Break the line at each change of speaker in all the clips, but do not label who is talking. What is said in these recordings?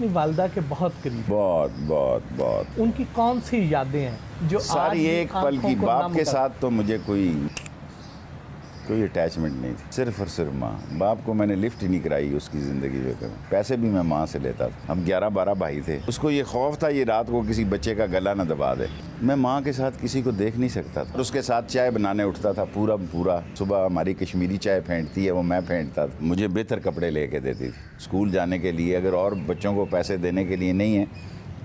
अपनी वालदा के बहुत करीब,
बहुत बहुत बहुत।
उनकी कौन सी यादें हैं जो
सारी
आज
एक पल की।
आंखों को
बाप
नम
के
कर-
साथ तो मुझे कोई अटैचमेंट नहीं थी, सिर्फ और सिर्फ माँ। बाप को मैंने लिफ्ट ही नहीं कराई उसकी ज़िंदगी में कभी। पैसे भी मैं माँ से लेता था। हम 11-12 भाई थे। उसको ये खौफ था ये रात को किसी बच्चे का गला ना दबा दे। मैं माँ के साथ किसी को देख नहीं सकता था। उसके साथ चाय बनाने उठता था पूरा। सुबह हमारी कश्मीरी चाय फेंटती है वो मैं फेंटता था। मुझे बेहतर कपड़े लेके देती थी स्कूल जाने के लिए। अगर और बच्चों को पैसे देने के लिए नहीं है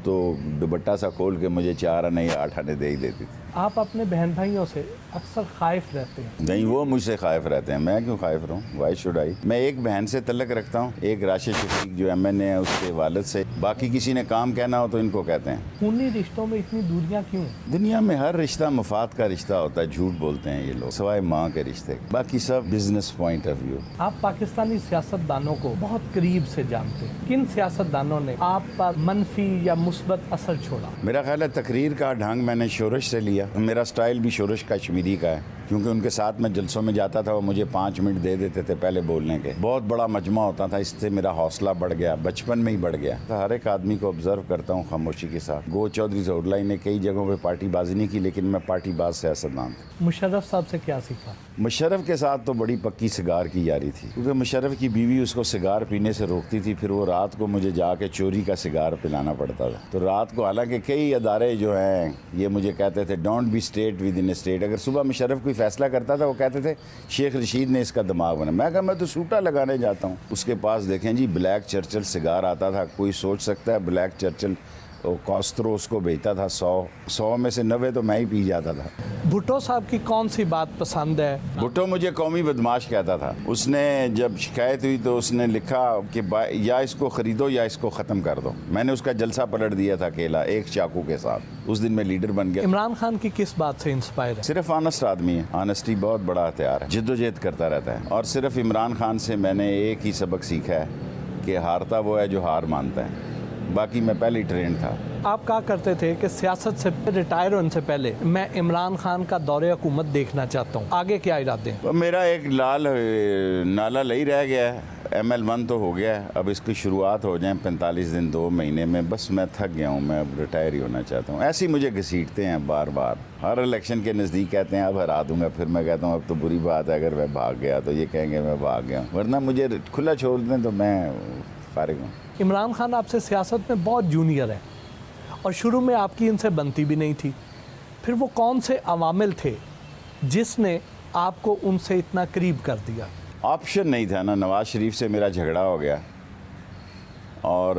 तो दुपट्टा सा खोल के मुझे 4 आने या 8 आने दे ही देती थी।
आप अपने बहन भाइयों से अक्सर खाइफ रहते हैं।
नहीं, वो मुझसे खाइफ रहते हैं, मैं क्यों खाइफ रहूँ? Why should I? मैं एक बहन से तल्लक रखता हूँ, एक राशिद शफीक जो MN है उसके वालिद से। बाकी किसी ने काम कहना हो तो इनको कहते हैं।
खूनी रिश्तों में इतनी दूरियां क्यों?
दुनिया में हर रिश्ता मुफाद का रिश्ता होता है, झूठ बोलते हैं ये लोग, सिवाय माँ के रिश्ते। बाकी सब बिजनेस पॉइंट ऑफ व्यू।
आप पाकिस्तानी सियासतदानों को बहुत करीब से जानते हैं। किन सियासतदानों ने आप पर मनफी या मुस्बत असर छोड़ा?
मेरा ख्याल है तकरीर का ढंग मैंने शोरश से लिया। मेरा स्टाइल भी शोरश कश्मीरी का है, क्योंकि उनके साथ मैं जलसों में जाता था, वो मुझे 5 मिनट दे देते थे पहले बोलने के। बहुत बड़ा मजमा होता था, इससे मेरा हौसला बढ़ गया, बचपन में ही बढ़ गया। तो हर एक आदमी को ऑब्जर्व करता हूँ खामोशी के साथ। गो चौधरी ज़ोरलाई ने कई जगहों पे पार्टीबाजी नहीं की, लेकिन मैं पार्टीबाज सियासतदान था।
मुशर्रफ साहब से क्या सीखा?
मुशर्रफ के साथ तो बड़ी पक्की सिगार की यारी थी, क्योंकि मुशर्रफ की बीवी उसको सिगार पीने से रोकती थी, फिर वो रात को मुझे जाके चोरी का सिगार पिलाना पड़ता था। तो रात को, हालांकि कई अदारे जो हैं ये मुझे कहते थे don't be state with in state. अगर सुबह मुशर्रफ कोई फैसला करता था वो कहते थे शेख रशीद ने इसका दिमाग बना। मैं कहा मैं तो सूटा लगाने जाता हूँ। उसके पास देखें जी ब्लैक चर्चिल सिगार आता था। कोई सोच सकता है ब्लैक चर्चिल कॉस्ट्रो उसको बेचता था 100 में से 90 तो मैं ही पी जाता था।
भुट्टो साहब की कौन सी बात पसंद है?
भुट्टो मुझे कौमी बदमाश कहता था। उसने जब शिकायत हुई तो उसने लिखा कि या इसको ख़रीदो या इसको ख़त्म कर दो। मैंने उसका जलसा पलट दिया था अकेला, एक चाकू के साथ। उस दिन मैं लीडर बन गया।
इमरान खान की किस बात से इंस्पायर है?
सिर्फ ऑनेस्ट आदमी है। ऑनेस्टी बहुत बड़ा हथियार है, जिद्दोजहद करता रहता है। और सिर्फ इमरान खान से मैंने एक ही सबक सीखा है कि हारता वो है जो हार मानता है। बाकी मैं पहले ही ट्रेंड था।
आप कहा करते थे कि सियासत से रिटायर होने से पहले मैं इमरान खान का दौरे हुकूमत देखना चाहता हूँ। आगे क्या इरादे हैं?
तो मेरा एक लाल नाला लही रह गया है। ML1 तो हो गया है, अब इसकी शुरुआत हो जाए 45 दिन 2 महीने में। बस मैं थक गया हूँ, मैं अब रिटायर ही होना चाहता हूँ। ऐसे ही मुझे घसीटते हैं बार बार। हर इलेक्शन के नज़दीक कहते हैं अब हरा दूंगा, फिर मैं कहता हूँ अब तो बुरी बात है अगर मैं भाग गया तो ये कहेंगे मैं भाग गया हूँ। वरना मुझे खुला छोड़ दें तो मैं फारिग हूँ।
इमरान खान आपसे सियासत में बहुत जूनियर है और शुरू में आपकी इनसे बनती भी नहीं थी। फिर वो कौन से अवामिल थे जिसने आपको उनसे इतना करीब कर दिया?
ऑप्शन नहीं था ना। नवाज शरीफ से मेरा झगड़ा हो गया और